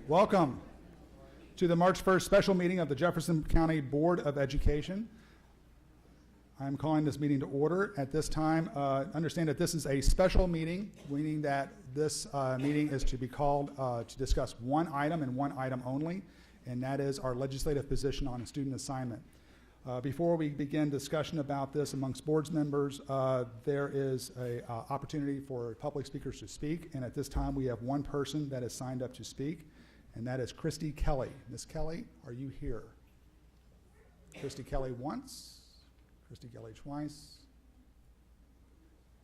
Welcome to the March 1st special meeting of the Jefferson County Board of Education. I'm calling this meeting to order. At this time, understand that this is a special meeting, meaning that this meeting is to be called to discuss one item and one item only, and that is our legislative position on student assignment. Before we begin discussion about this amongst board members, there is an opportunity for public speakers to speak, and at this time we have one person that is signed up to speak, and that is Christy Kelly. Ms. Kelly, are you here? Christy Kelly once, Christy Kelly twice,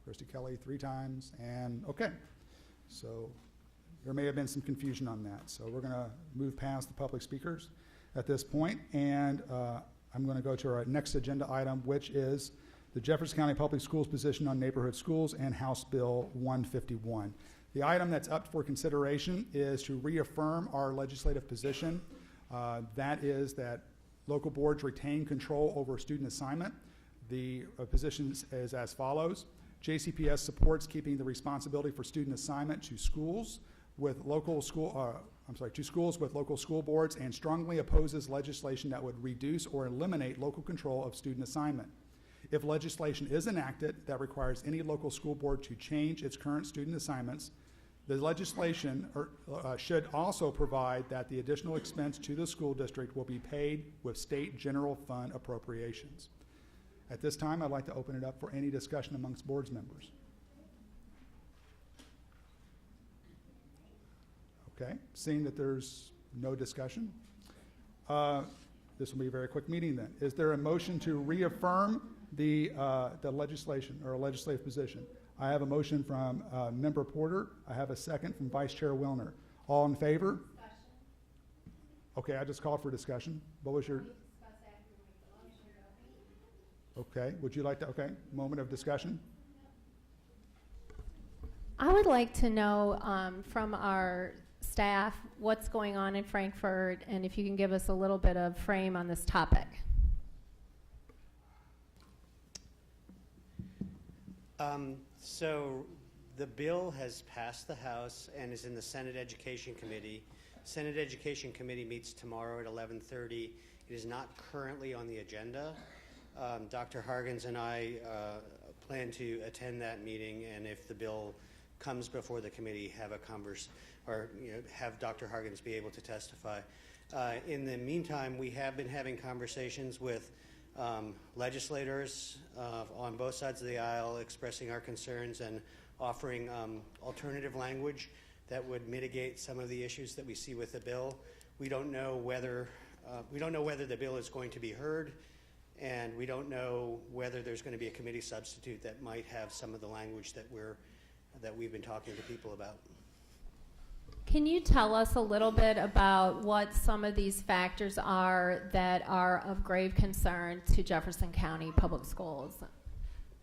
Christy Kelly 3 times, and okay. So there may have been some confusion on that. So we're going to move past the public speakers at this point, and I'm going to go to our next agenda item, which is the Jefferson County Public Schools position on neighborhood schools and House Bill 151. The item that's up for consideration is to reaffirm our legislative position. That is that local boards retain control over student assignment. The position is as follows. JCPS supports keeping the responsibility for student assignment to schools with local school boards, and strongly opposes legislation that would reduce or eliminate local control of student assignment. If legislation is enacted that requires any local school board to change its current student assignments, the legislation should also provide that the additional expense to the school district will be paid with state general fund appropriations. At this time, I'd like to open it up for any discussion amongst board members. Okay, seeing that there's no discussion, this will be a very quick meeting then. Is there a motion to reaffirm the legislation or a legislative position? I have a motion from Member Porter. I have a second from Vice Chair Wilner. All in favor? Discussion. Okay, I just called for discussion. What was your? Okay, would you like to, okay, moment of discussion? I would like to know from our staff what's going on in Frankfurt, and if you can give us a little bit of frame on this topic. So the bill has passed the House and is in the Senate Education Committee. Senate Education Committee meets tomorrow at 11:30. It is not currently on the agenda. Dr. Hargens and I plan to attend that meeting, and if the bill comes before the committee, have a have Dr. Hargens be able to testify. In the meantime, we have been having conversations with legislators on both sides of the aisle, expressing our concerns and offering alternative language that would mitigate some of the issues that we see with the bill. We don't know whether the bill is going to be heard, and we don't know whether there's going to be a committee substitute that might have some of the language that we've been talking to people about. Can you tell us a little bit about what some of these factors are that are of grave concern to Jefferson County Public Schools?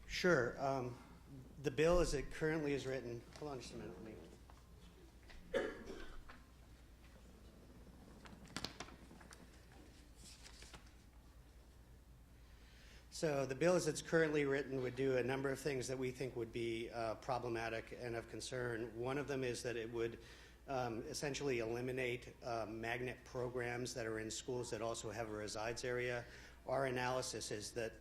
Sure. The bill as it currently is written, hold on just a minute for me. So the bill as it's currently written would do a number of things that we think would be problematic and of concern. One of them is that it would essentially eliminate magnet programs that are in schools that also have a resides area. Our analysis is that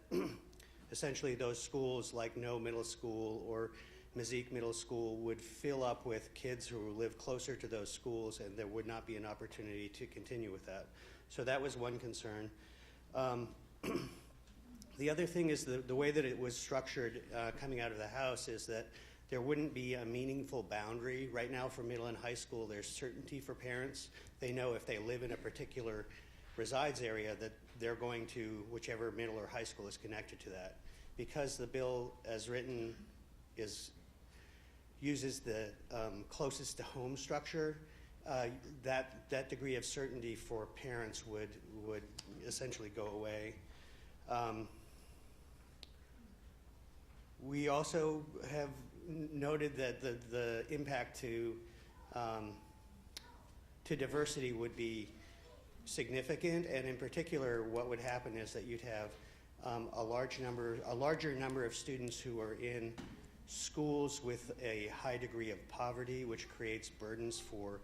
essentially those schools like No Middle School or Mazik Middle School would fill up with kids who live closer to those schools, and there would not be an opportunity to continue with that. So that was one concern. The other thing is the way that it was structured coming out of the House is that there wouldn't be a meaningful boundary. Right now for middle and high school, there's certainty for parents. They know if they live in a particular resides area that they're going to whichever middle or high school is connected to that. Because the bill as written uses the closest to home structure, that degree of certainty for parents would essentially go away. We also have noted that the impact to diversity would be significant, and in particular, what would happen is that you'd have a larger number of students who are in schools with a high degree of poverty, which creates burdens for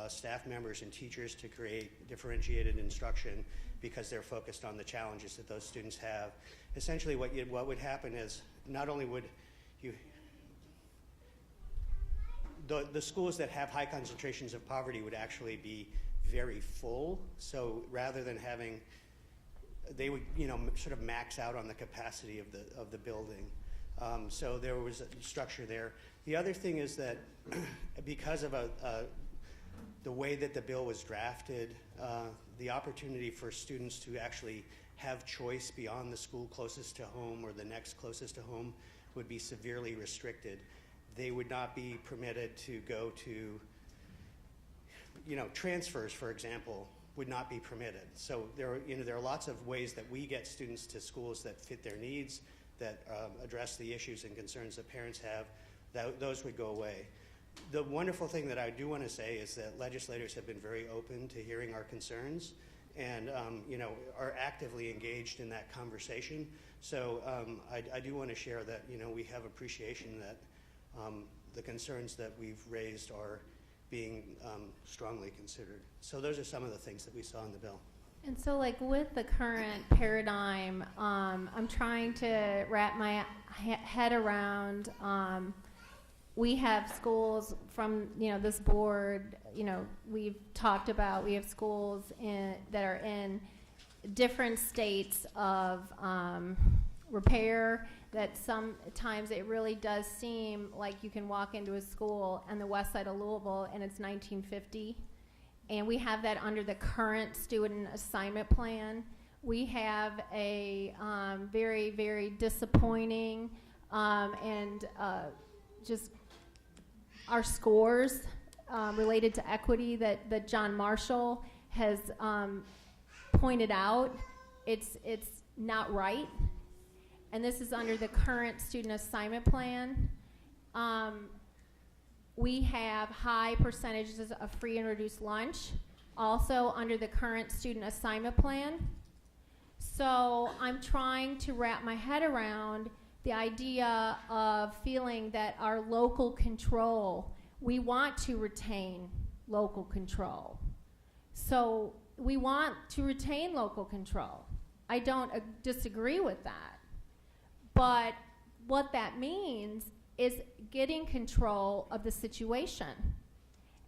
staff members and teachers to create differentiated instruction because they're focused on the challenges that those students have. Essentially what would happen is not only would you, the schools that have high concentrations of poverty would actually be very full. So rather than having, they would sort of max out on the capacity of the building. So there was a structure there. The other thing is that because of the way that the bill was drafted, the opportunity for students to actually have choice beyond the school closest to home or the next closest to home would be severely restricted. They would not be permitted to go to, transfers, for example, would not be permitted. So there are lots of ways that we get students to schools that fit their needs, that address the issues and concerns that parents have. Those would go away. The wonderful thing that I do want to say is that legislators have been very open to hearing our concerns and are actively engaged in that conversation. So I do want to share that we have appreciation that the concerns that we've raised are being strongly considered. So those are some of the things that we saw in the bill. And so, like, with the current paradigm, I'm trying to wrap my head around, we have schools from, this board, we've talked about, we have schools that are in different states of repair, that sometimes it really does seem like you can walk into a school on the west side of Louisville and it's 1950. And we have that under the current student assignment plan. We have a very, very disappointing and just our scores related to equity that John Marshall has pointed out. It's not right. And this is under the current student assignment plan. We have high percentages of free and reduced lunch, also under the current student assignment plan. So I'm trying to wrap my head around the idea of feeling that our local control, we want to retain local control. So we want to retain local control. I don't disagree with that. But what that means is getting control of the situation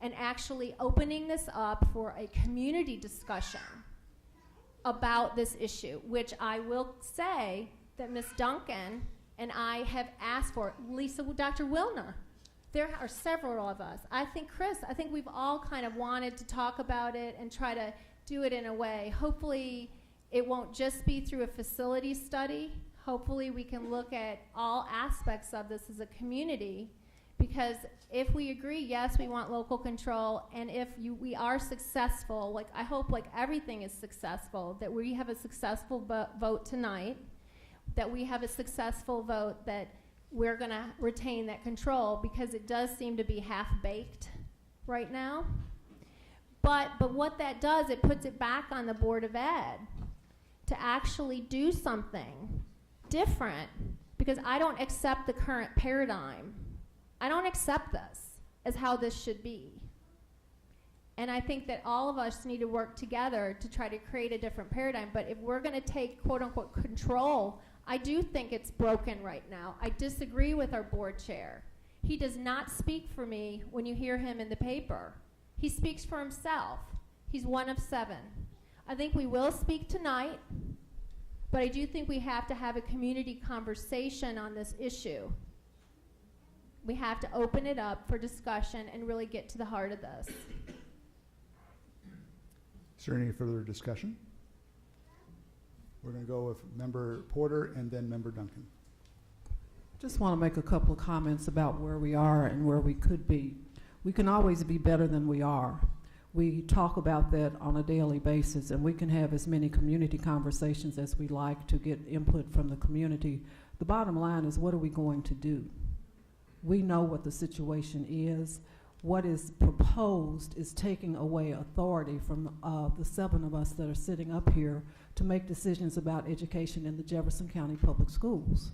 and actually opening this up for a community discussion about this issue, which I will say that Ms. Duncan and I have asked for. Lisa, Dr. Wilner, there are several of us. I think Chris, we've all kind of wanted to talk about it and try to do it in a way. Hopefully it won't just be through a facility study. Hopefully we can look at all aspects of this as a community, because if we agree, yes, we want local control, and if we are successful, like I hope like everything is successful, that we have a successful vote tonight, that we have a successful vote that we're going to retain that control, because it does seem to be half-baked right now. But what that does, it puts it back on the Board of Ed to actually do something different, because I don't accept the current paradigm. I don't accept this as how this should be. And I think that all of us need to work together to try to create a different paradigm. But if we're going to take quote-unquote control, I do think it's broken right now. I disagree with our board chair. He does not speak for me when you hear him in the paper. He speaks for himself. He's one of 7. I think we will speak tonight, but I do think we have to have a community conversation on this issue. We have to open it up for discussion and really get to the heart of this. Is there any further discussion? We're going to go with Member Porter and then Member Duncan. Just want to make a couple of comments about where we are and where we could be. We can always be better than we are. We talk about that on a daily basis, and we can have as many community conversations as we like to get input from the community. The bottom line is, what are we going to do? We know what the situation is. What is proposed is taking away authority from the 7 of us that are sitting up here to make decisions about education in the Jefferson County Public Schools.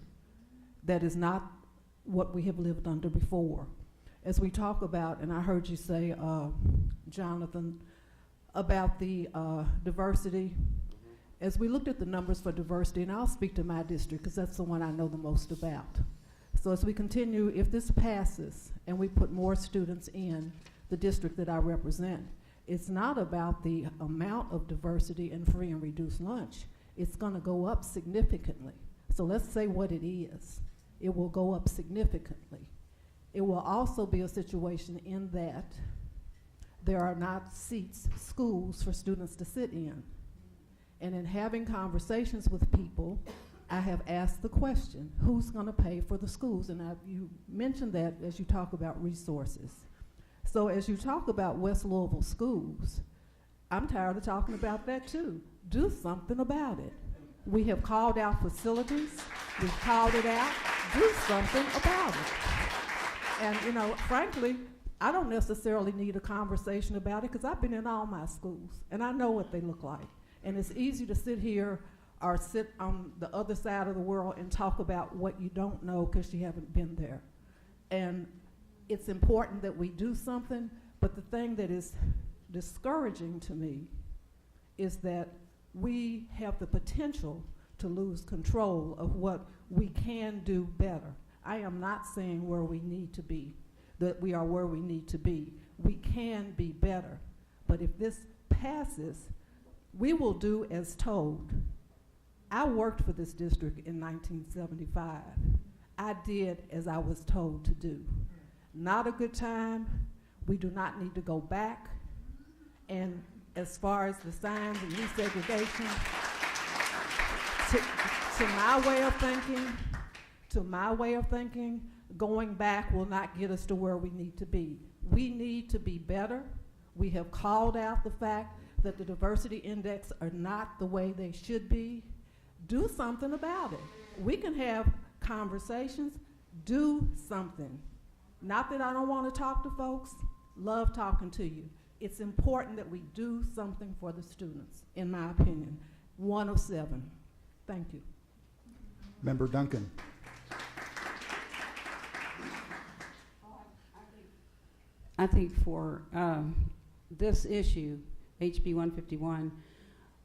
That is not what we have lived under before. as we talk about, and I heard you say, Jonathan, about the diversity, as we looked at the numbers for diversity, and I'll speak to my district because that's the one I know the most about. So as we continue, if this passes and we put more students in the district that I represent, it's not about the amount of diversity in free and reduced lunch. It's going to go up significantly. So let's say what it is. It will go up significantly. It will also be a situation in that there are not seats, schools for students to sit in. And in having conversations with people, I have asked the question, who's going to pay for the schools? And you mentioned that as you talk about resources. So as you talk about West Louisville schools, I'm tired of talking about that too. Do something about it. We have called out facilities. We've called it out. Do something about it. And, you know, frankly, I don't necessarily need a conversation about it because I've been in all my schools and I know what they look like. And it's easy to sit here or sit on the other side of the world and talk about what you don't know because you haven't been there. And it's important that we do something, but the thing that is discouraging to me is that we have the potential to lose control of what we can do better. I am not saying where we need to be, that we are where we need to be. We can be better. But if this passes, we will do as told. I worked for this district in 1975. I did as I was told to do. Not a good time. We do not need to go back. And as far as the signs and desegregation, to my way of thinking, going back will not get us to where we need to be. We need to be better. We have called out the fact that the diversity index are not the way they should be. Do something about it. We can have conversations. Do something. Not that I don't want to talk to folks. Love talking to you. It's important that we do something for the students, in my opinion. 1 of 7. Thank you. Member Duncan. I think for this issue, HB 151,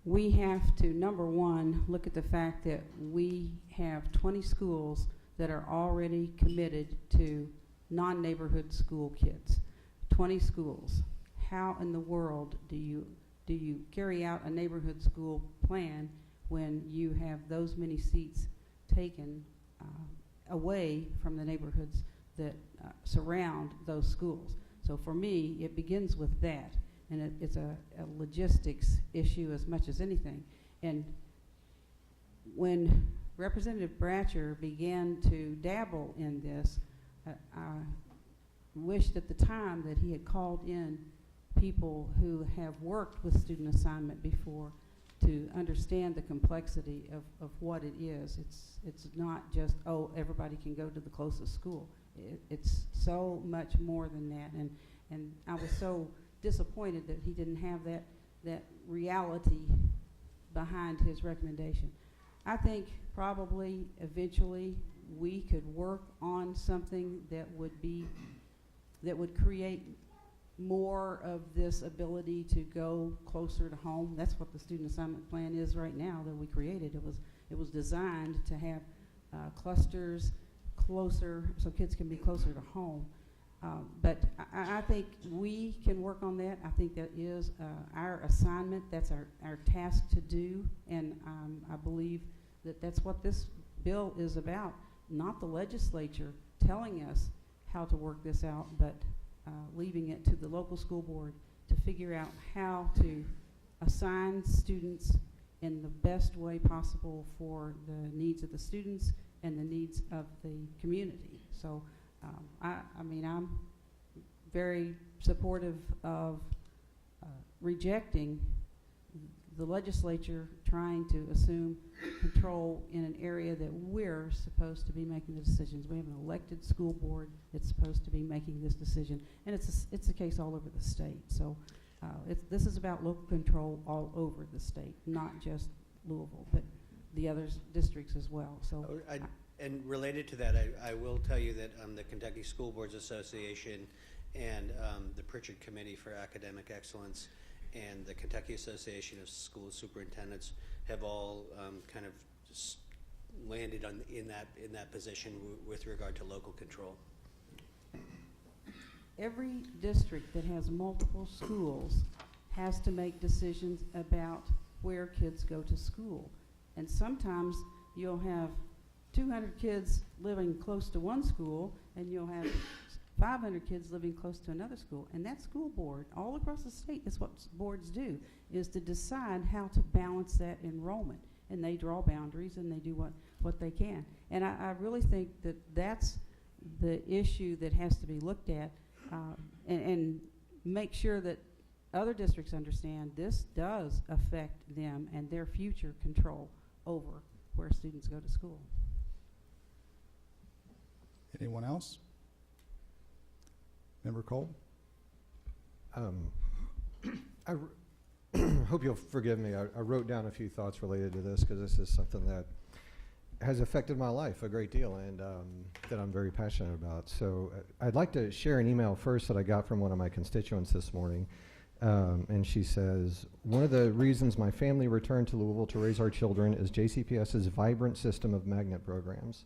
we have to, number one, look at the fact that we have 20 schools that are already committed to non-neighborhood school kids. 20 schools. How in the world do you carry out a neighborhood school plan when you have those many seats taken away from the neighborhoods that surround those schools? So for me, it begins with that, and it's a logistics issue as much as anything. And when Representative Bratcher began to dabble in this, I wished at the time that he had called in people who have worked with student assignment before to understand the complexity of what it is. It's not just, oh, everybody can go to the closest school. It's so much more than that, and I was so disappointed that he didn't have that reality behind his recommendation. I think probably eventually we could work on something that would create more of this ability to go closer to home. That's what the student assignment plan is right now that we created. It was designed to have clusters closer so kids can be closer to home. But I think we can work on that. I think that is our assignment. That's our task to do. And I believe that that's what this bill is about, not the legislature telling us how to work this out, but leaving it to the local school board to figure out how to assign students in the best way possible for the needs of the students and the needs of the community. So I mean, I'm very supportive of rejecting the legislature trying to assume control in an area that we're supposed to be making the decisions. We have an elected school board that's supposed to be making this decision, and it's a case all over the state. So this is about local control all over the state, not just Louisville, but the other districts as well. So And related to that, I will tell you that the Kentucky School Boards Association and the Pritchard Committee for Academic Excellence and the Kentucky Association of School Superintendents have all kind of landed in that position with regard to local control. Every district that has multiple schools has to make decisions about where kids go to school. And sometimes you'll have 200 kids living close to one school, and you'll have 500 kids living close to another school. And that school board, all across the state, is what boards do, is to decide how to balance that enrollment. And they draw boundaries, and they do what they can. And I really think that that's the issue that has to be looked at, and make sure that other districts understand this does affect them and their future control over where students go to school. Anyone else? Member Cole? I hope you'll forgive me. I wrote down a few thoughts related to this because this is something that has affected my life a great deal and that I'm very passionate about. So I'd like to share an email first that I got from one of my constituents this morning. And she says, one of the reasons my family returned to Louisville to raise our children is JCPS's vibrant system of magnet programs.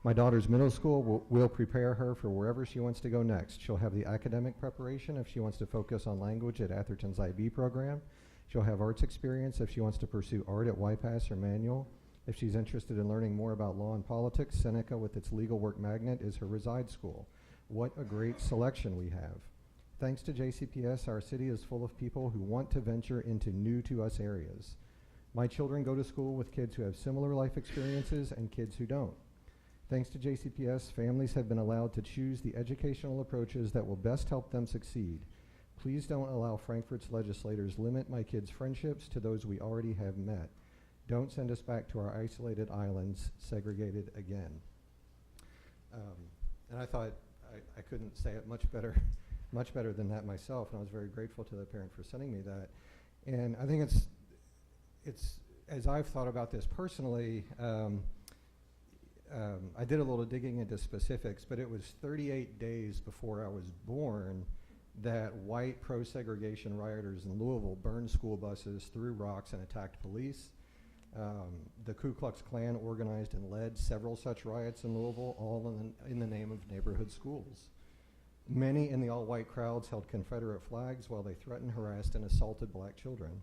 My daughter's middle school will prepare her for wherever she wants to go next. She'll have the academic preparation if she wants to focus on language at Atherton's IB program. She'll have arts experience if she wants to pursue art at YPAS or Manual. If she's interested in learning more about law and politics, Seneca with its legal work magnet is her reside school. What a great selection we have. Thanks to JCPS, our city is full of people who want to venture into new to us areas. My children go to school with kids who have similar life experiences and kids who don't. Thanks to JCPS, families have been allowed to choose the educational approaches that will best help them succeed. Please don't allow Frankfort's legislators limit my kids' friendships to those we already have met. Don't send us back to our isolated islands, segregated again. And I thought I couldn't say it much better than that myself, and I was very grateful to the parent for sending me that. And I think it's as I've thought about this personally, I did a little digging into specifics, but it was 38 days before I was born that white pro-segregation rioters in Louisville burned school buses, threw rocks, and attacked police. The Ku Klux Klan organized and led several such riots in Louisville, all in the name of neighborhood schools. Many in the all-white crowds held Confederate flags while they threatened, harassed, and assaulted black children.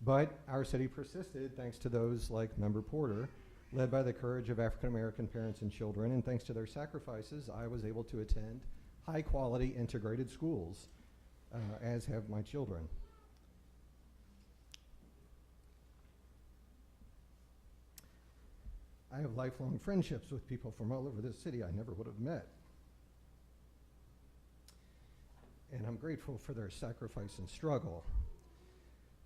But our city persisted thanks to those like Member Porter, led by the courage of African-American parents and children, and thanks to their sacrifices, I was able to attend high-quality integrated schools, as have my children. I have lifelong friendships with people from all over this city I never would have met. And I'm grateful for their sacrifice and struggle.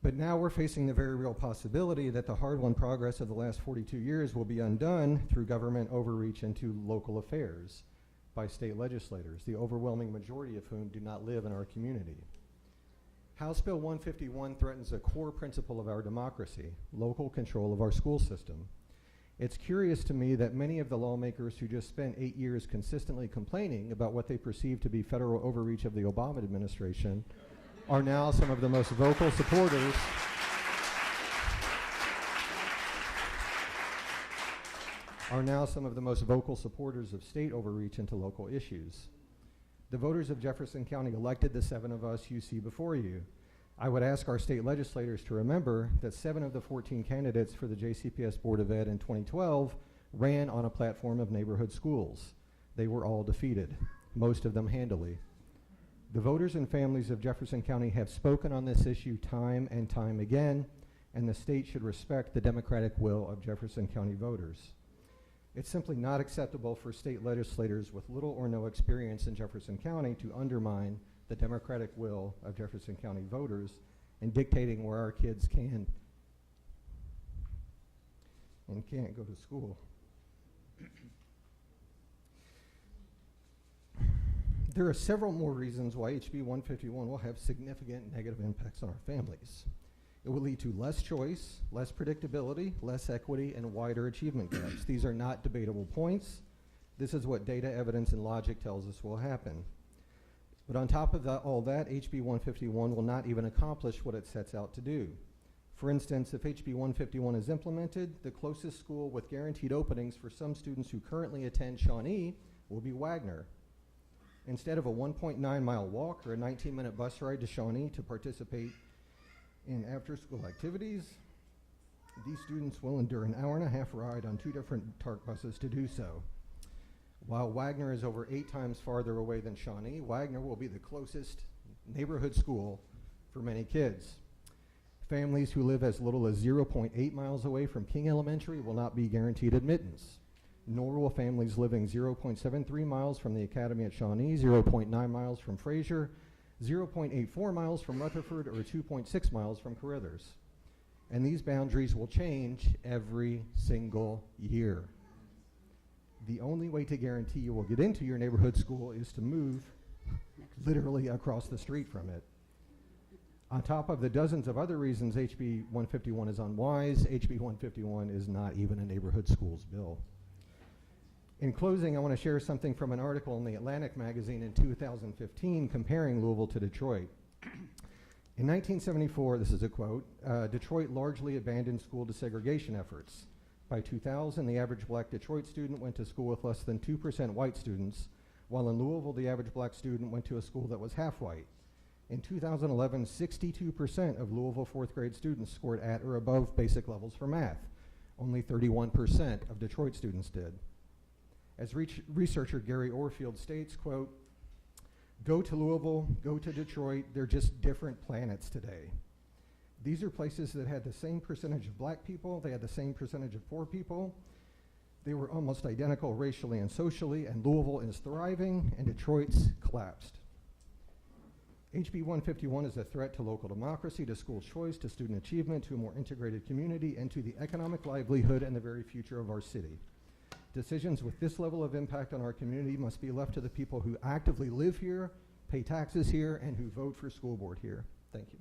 But now we're facing the very real possibility that the hard-won progress of the last 42 years will be undone through government overreach into local affairs by state legislators, the overwhelming majority of whom do not live in our community. House Bill 151 threatens a core principle of our democracy, local control of our school system. It's curious to me that many of the lawmakers who just spent 8 years consistently complaining about what they perceive to be federal overreach of the Obama administration are now some of the most vocal supporters of state overreach into local issues. The voters of Jefferson County elected the 7 of us you see before you. I would ask our state legislators to remember that 7 of the 14 candidates for the JCPS Board of Ed in 2012 ran on a platform of neighborhood schools. They were all defeated, most of them handily. The voters and families of Jefferson County have spoken on this issue time and time again, and the state should respect the democratic will of Jefferson County voters. It's simply not acceptable for state legislators with little or no experience in Jefferson County to undermine the democratic will of Jefferson County voters in dictating where our kids can and can't go to school. There are several more reasons why HB 151 will have significant negative impacts on our families. It will lead to less choice, less predictability, less equity, and wider achievement gaps. These are not debatable points. This is what data, evidence, and logic tells us will happen. But on top of all that, HB 151 will not even accomplish what it sets out to do. For instance, if HB 151 is implemented, the closest school with guaranteed openings for some students who currently attend Shawnee will be Wagner. Instead of a 1.9-mile walk or a 19-minute bus ride to Shawnee to participate in after-school activities, these students will endure an hour-and-a-half ride on 2 different TARC buses to do so. While Wagner is over 8 times farther away than Shawnee, Wagner will be the closest neighborhood school for many kids. Families who live as little as 0.8 miles away from King Elementary will not be guaranteed admittance, nor will families living 0.73 miles from the Academy at Shawnee, 0.9 miles from Fraser, 0.84 miles from Rutherford, or 2.6 miles from Carruthers. And these boundaries will change every single year. The only way to guarantee you will get into your neighborhood school is to move literally across the street from it. On top of the dozens of other reasons HB 151 is unwise, HB 151 is not even a neighborhood schools bill. In closing, I want to share something from an article in the Atlantic magazine in 2015 comparing Louisville to Detroit. In 1974, this is a quote, Detroit largely abandoned school desegregation efforts. By 2000, the average black Detroit student went to school with less than 2% white students, while in Louisville, the average black student went to a school that was half white. In 2011, 62% of Louisville 4th grade students scored at or above basic levels for math. Only 31% of Detroit students did. As researcher Gary Orfield states, quote, go to Louisville, go to Detroit, they're just different planets today. These are places that had the same percentage of black people, they had the same percentage of poor people, they were almost identical racially and socially, and Louisville is thriving, and Detroit's collapsed. HB 151 is a threat to local democracy, to school choice, to student achievement, to a more integrated community, and to the economic livelihood and the very future of our city. Decisions with this level of impact on our community must be left to the people who actively live here, pay taxes here, and who vote for school board here. Thank you.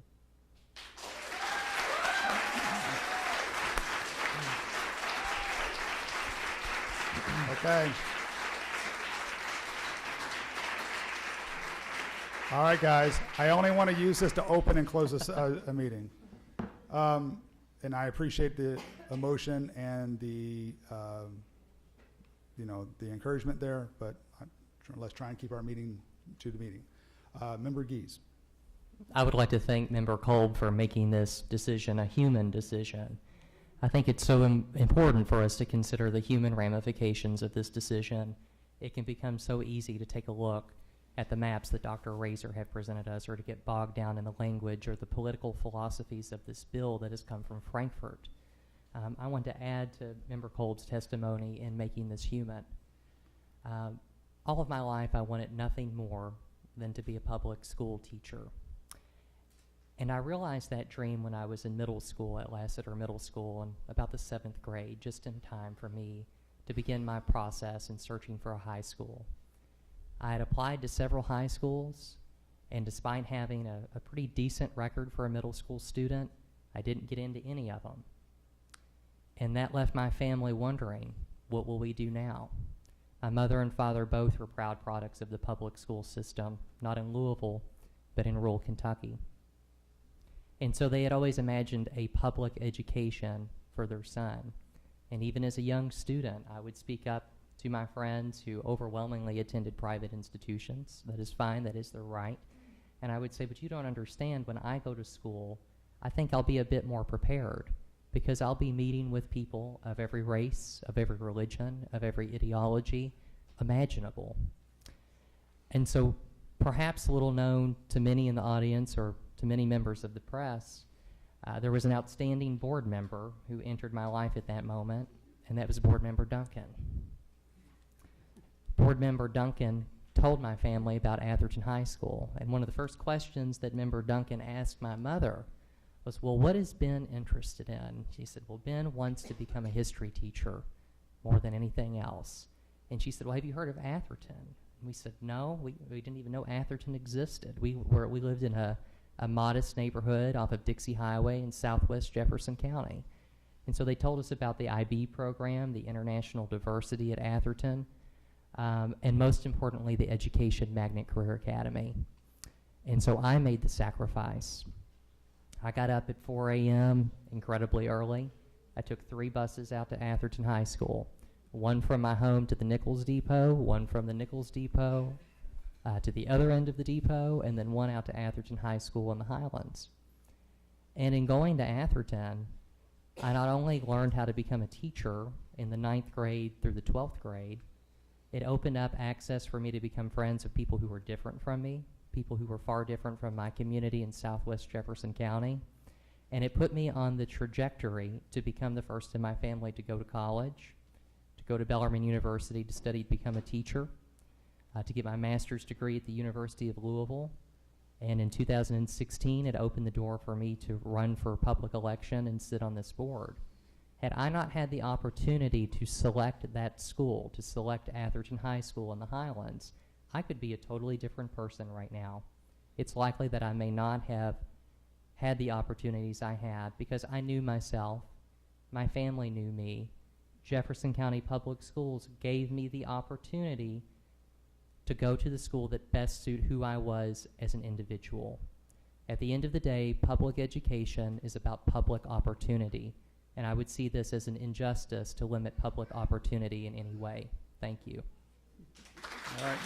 Okay. All right, guys. I only want to use this to open and close this, a meeting. And I appreciate the emotion and the, the encouragement there, but let's try and keep our meeting to the meeting. Member Gies. I would like to thank Member Kolb for making this decision a human decision. I think it's so important for us to consider the human ramifications of this decision. It can become so easy to take a look at the maps that Dr. Razor have presented us, or to get bogged down in the language or the political philosophies of this bill that has come from Frankfurt. I want to add to Member Kolb's testimony in making this human. All of my life I wanted nothing more than to be a public school teacher. And I realized that dream when I was in middle school at Lassiter Middle School in about the 7th grade, just in time for me to begin my process in searching for a high school. I had applied to several high schools, and despite having a pretty decent record for a middle school student, I didn't get into any of them. And that left my family wondering, what will we do now? My mother and father both were proud products of the public school system, not in Louisville, but in rural Kentucky. And so they had always imagined a public education for their son. And even as a young student, I would speak up to my friends who overwhelmingly attended private institutions. That is fine, that is their right. And I would say, but you don't understand, when I go to school, I think I'll be a bit more prepared, because I'll be meeting with people of every race, of every religion, of every ideology imaginable. And so perhaps little known to many in the audience or to many members of the press, there was an outstanding board member who entered my life at that moment, and that was Board Member Duncan. Board Member Duncan told my family about Atherton High School, and one of the first questions that Member Duncan asked my mother was, well, what is Ben interested in? She said, well, Ben wants to become a history teacher more than anything else. And she said, well, have you heard of Atherton? And we said, no, we didn't even know Atherton existed. We lived in a a modest neighborhood off of Dixie Highway in southwest Jefferson County. And so they told us about the IB program, the International Diversity at Atherton, and most importantly, the Education Magnet Career Academy. And so I made the sacrifice. I got up at 4 a.m. incredibly early. I took 3 buses out to Atherton High School, one from my home to the Nichols Depot, one from the Nichols Depot to the other end of the depot, and then one out to Atherton High School in the Highlands. And in going to Atherton, I not only learned how to become a teacher in the 9th grade through the 12th grade, it opened up access for me to become friends with people who were different from me, people who were far different from my community in southwest Jefferson County. And it put me on the trajectory to become the first in my family to go to college, to go to Bellarmine University to study to become a teacher, to get my master's degree at the University of Louisville. And in 2016, it opened the door for me to run for public election and sit on this board. Had I not had the opportunity to select that school, to select Atherton High School in the Highlands, I could be a totally different person right now. It's likely that I may not have had the opportunities I had because I knew myself, my family knew me. Jefferson County Public Schools gave me the opportunity to go to the school that best suited who I was as an individual. At the end of the day, public education is about public opportunity, and I would see this as an injustice to limit public opportunity in any way. Thank you. All right.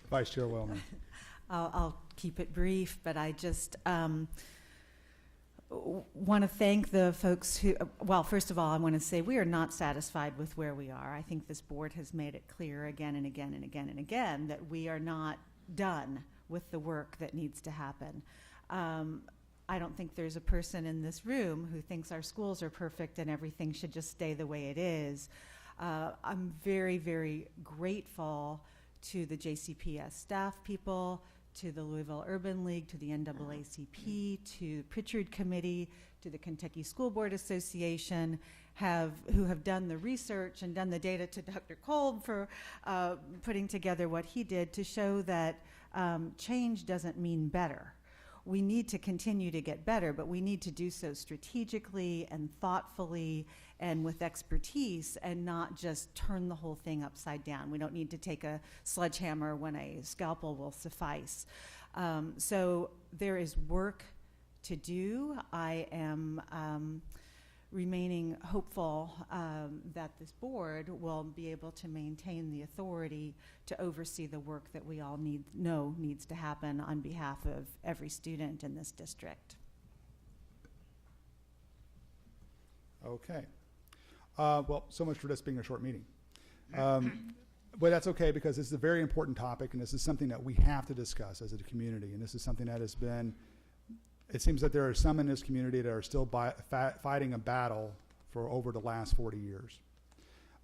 Vice Chair Wellman. I'll keep it brief, but I just want to thank the folks who, well, first of all, I want to say we are not satisfied with where we are. I think this board has made it clear again and again and again and again that we are not done with the work that needs to happen. I don't think there's a person in this room who thinks our schools are perfect and everything should just stay the way it is. I'm very, very grateful to the JCPS staff people, to the Louisville Urban League, to the NAACP, to the Pritchard Committee, to the Kentucky School Board Association, who have done the research and done the data, to Dr. Kolb for putting together what he did to show that change doesn't mean better. We need to continue to get better, but we need to do so strategically and thoughtfully and with expertise and not just turn the whole thing upside down. We don't need to take a sledgehammer when a scalpel will suffice. So there is work to do. I am remaining hopeful that this board will be able to maintain the authority to oversee the work that we all know needs to happen on behalf of every student in this district. Okay. Well, so much for this being a short meeting. But that's okay because this is a very important topic and this is something that we have to discuss as a community. And this is something that has been, it seems that there are some in this community that are still fighting a battle for over the last 40 years.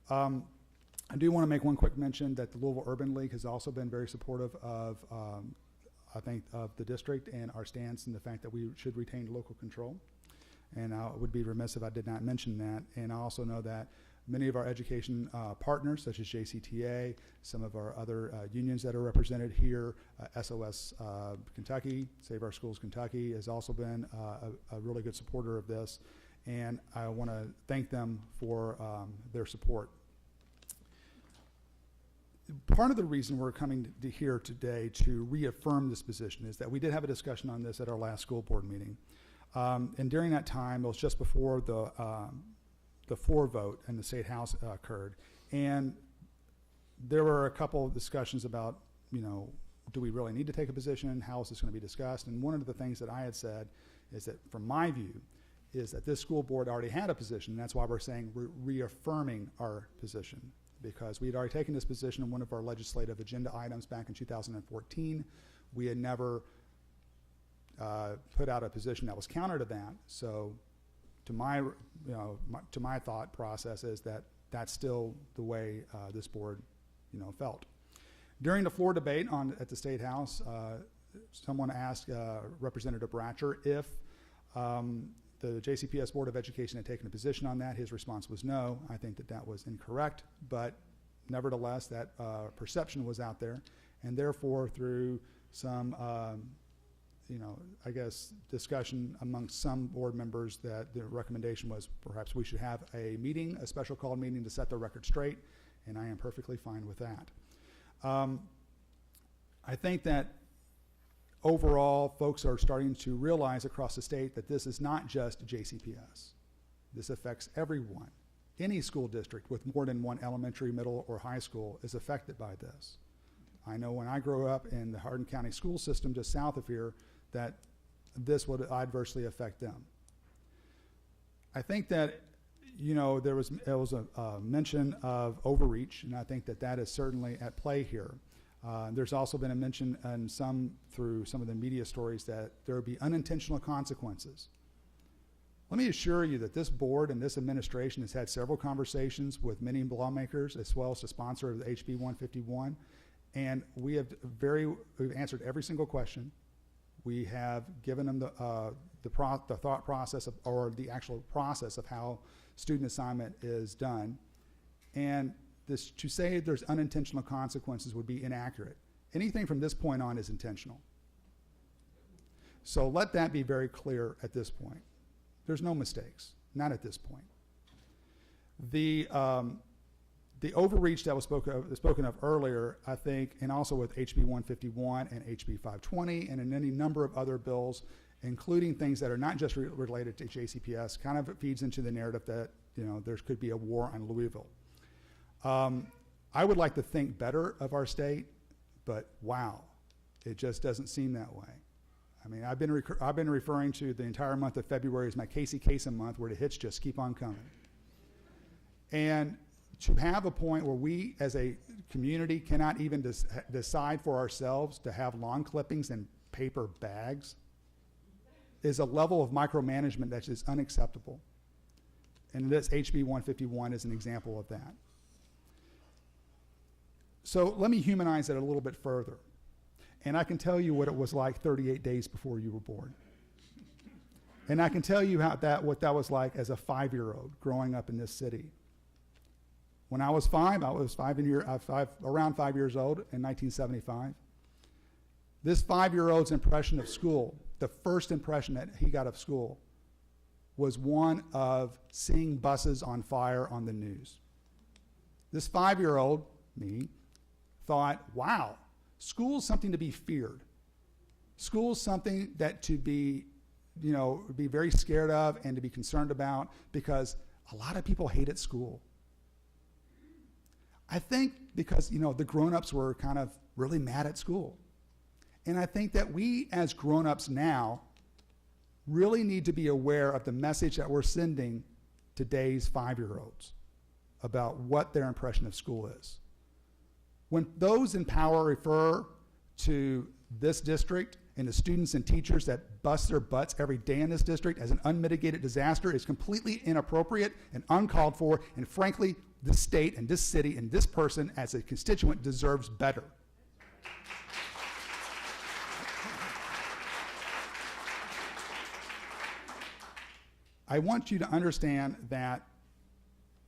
I do want to make one quick mention that the Louisville Urban League has also been very supportive of, I think, of the district and our stance and the fact that we should retain local control. And I would be remiss if I did not mention that. And I also know that many of our education partners, such as JCTA, some of our other unions that are represented here, SOS Kentucky, Save Our Schools Kentucky, has also been a really good supporter of this. And I want to thank them for their support. Part of the reason we're coming to here today to reaffirm this position is that we did have a discussion on this at our last school board meeting. And during that time, it was just before the floor vote in the State House occurred. And there were a couple of discussions about, you know, do we really need to take a position? How is this going to be discussed? And one of the things that I had said is that, from my view, is that this school board already had a position. And that's why we're saying we're reaffirming our position, because we had already taken this position in one of our legislative agenda items back in 2014. We had never put out a position that was counter to that. So to my thought process is that that's still the way this board, felt. During the floor debate at the State House, someone asked Representative Bratcher if the JCPS Board of Education had taken a position on that. His response was no. I think that was incorrect, but nevertheless, that perception was out there. And therefore, through some, I guess, discussion amongst some board members, that the recommendation was perhaps we should have a meeting, a special called meeting to set the record straight, and I am perfectly fine with that. I think that overall, folks are starting to realize across the state that this is not just JCPS. This affects everyone. Any school district with more than one elementary, middle, or high school is affected by this. I know when I grew up in the Hardin County school system just south of here that this would adversely affect them. I think that, there was a mention of overreach, and I think that that is certainly at play here. There's also been a mention through some of the media stories that there would be unintentional consequences. Let me assure you that this board and this administration has had several conversations with many lawmakers as well as the sponsor of the HB 151, and we've answered every single question. We have given them the thought process or the actual process of how student assignment is done, and to say there's unintentional consequences would be inaccurate. Anything from this point on is intentional. So let that be very clear at this point. There's no mistakes, not at this point. The overreach that was spoken of earlier, I think, and also with HB 151 and HB 520 and in any number of other bills, including things that are not just related to JCPS, kind of feeds into the narrative that there could be a war on Louisville. I would like to think better of our state, but wow, it just doesn't seem that way. I mean, I've been referring to the entire month of February as my Casey Kasem month, where the hits just keep on coming. And to have a point where we as a community cannot even decide for ourselves to have lawn clippings in paper bags is a level of micromanagement that is unacceptable. And this HB 151 is an example of that. So let me humanize it a little bit further. And I can tell you what it was like 38 days before you were born. And I can tell you what that was like as a 5-year-old growing up in this city. When I was five, around 5 years old in 1975. This 5-year-old's impression of school, the first impression that he got of school, was one of seeing buses on fire on the news. This 5-year-old, me, thought, wow, school's something to be feared. School's something that to be very scared of and to be concerned about, because a lot of people hated school. I think because, the grown-ups were kind of really mad at school. And I think that we as grown-ups now really need to be aware of the message that we're sending today's 5-year-olds about what their impression of school is. When those in power refer to this district and the students and teachers that bust their butts every day in this district as an unmitigated disaster, is completely inappropriate and uncalled for, and frankly, this state and this city and this person as a constituent deserves better. I want you to understand that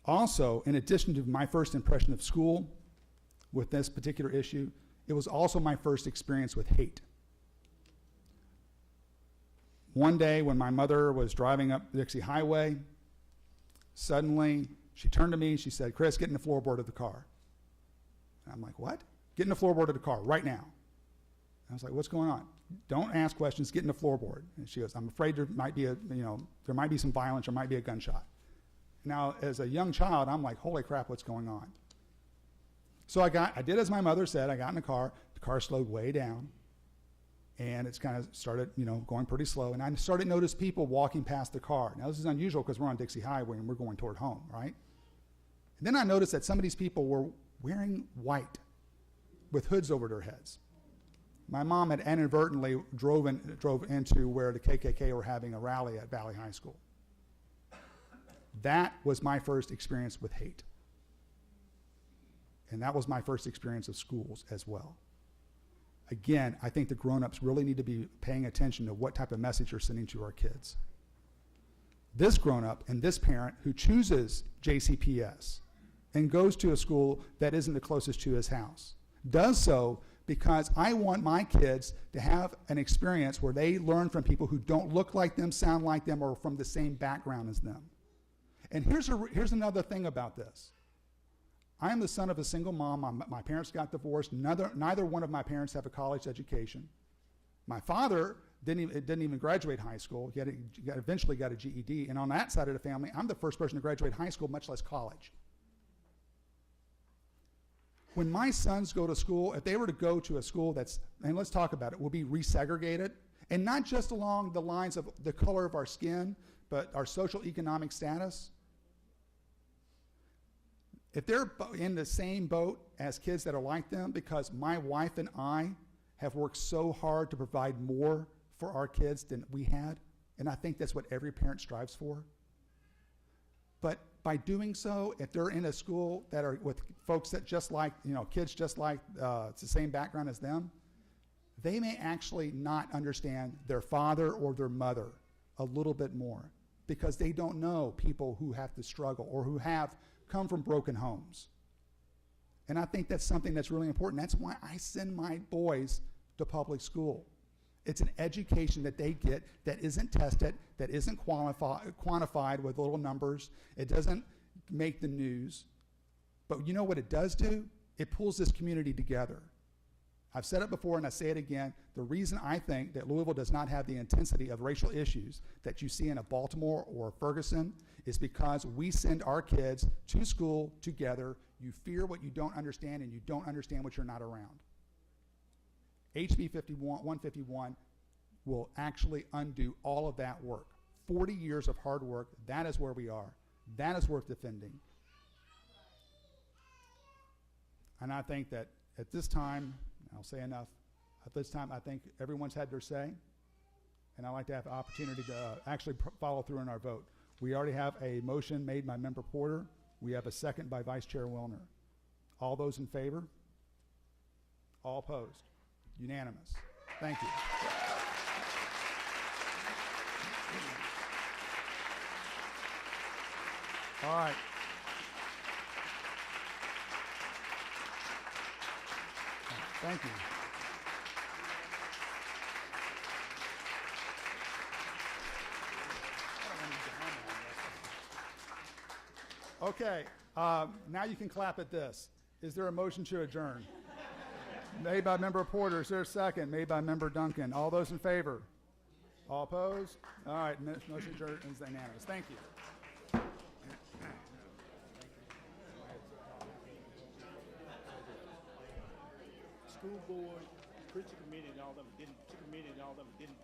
also, in addition to my first impression of school with this particular issue, it was also my first experience with hate. One day when my mother was driving up the Dixie Highway, suddenly she turned to me, she said, "Chris, get in the floorboard of the car." And I'm like, "What?" "Get in the floorboard of the car right now." I was like, "What's going on?" "Don't ask questions, get in the floorboard." And she goes, "I'm afraid there might be there might be some violence, there might be a gunshot." Now, as a young child, I'm like, holy crap, what's going on? So I did as my mother said. I got in the car slowed way down, and it's kind of started, going pretty slow. And I started to notice people walking past the car. Now, this is unusual because we're on Dixie Highway and we're going toward home, right? And then I noticed that some of these people were wearing white with hoods over their heads. My mom had inadvertently drove into where the KKK were having a rally at Valley High School. That was my first experience with hate. And that was my first experience of schools as well. Again, I think the grown-ups really need to be paying attention to what type of message you're sending to our kids. This grown-up and this parent who chooses JCPS and goes to a school that isn't the closest to his house does so because I want my kids to have an experience where they learn from people who don't look like them, sound like them, or from the same background as them. And here's another thing about this. I am the son of a single mom. My parents got divorced. Neither one of my parents have a college education. My father didn't even graduate high school. He eventually got a GED. And on that side of the family, I'm the first person to graduate high school, much less college. When my sons go to school, if they were to go to a school that's, and let's talk about it, will be resegregated, and not just along the lines of the color of our skin, but our social economic status. If they're in the same boat as kids that are like them, because my wife and I have worked so hard to provide more for our kids than we had, and I think that's what every parent strives for. But by doing so, if they're in a school that are with folks that just like, kids just like it's the same background as them, they may actually not understand their father or their mother a little bit more because they don't know people who have to struggle or who have come from broken homes. And I think that's something that's really important. That's why I send my boys to public school. It's an education that they get that isn't tested, that isn't quantified with little numbers. It doesn't make the news. But you know what it does do? It pulls this community together. I've said it before and I say it again. The reason I think that Louisville does not have the intensity of racial issues that you see in a Baltimore or Ferguson is because we send our kids to school together. You fear what you don't understand and you don't understand what you're not around. HB 151 will actually undo all of that work. 40 years of hard work, that is where we are. That is worth defending. And I think that at this time, I'll say enough, at this time I think everyone's had their say, and I'd like to have the opportunity to actually follow through on our vote. We already have a motion made by Member Porter. We have a second by Vice Chair Wilner. All those in favor? All opposed? Unanimous. Thank you. All right. Thank you. Okay, now you can clap at this. Is there a motion to adjourn? Made by Member Porter. Is there a second? Made by Member Duncan. All those in favor? All opposed? All right, motion adjourned is unanimous. Thank you. School board, principal committee, and all of them didn't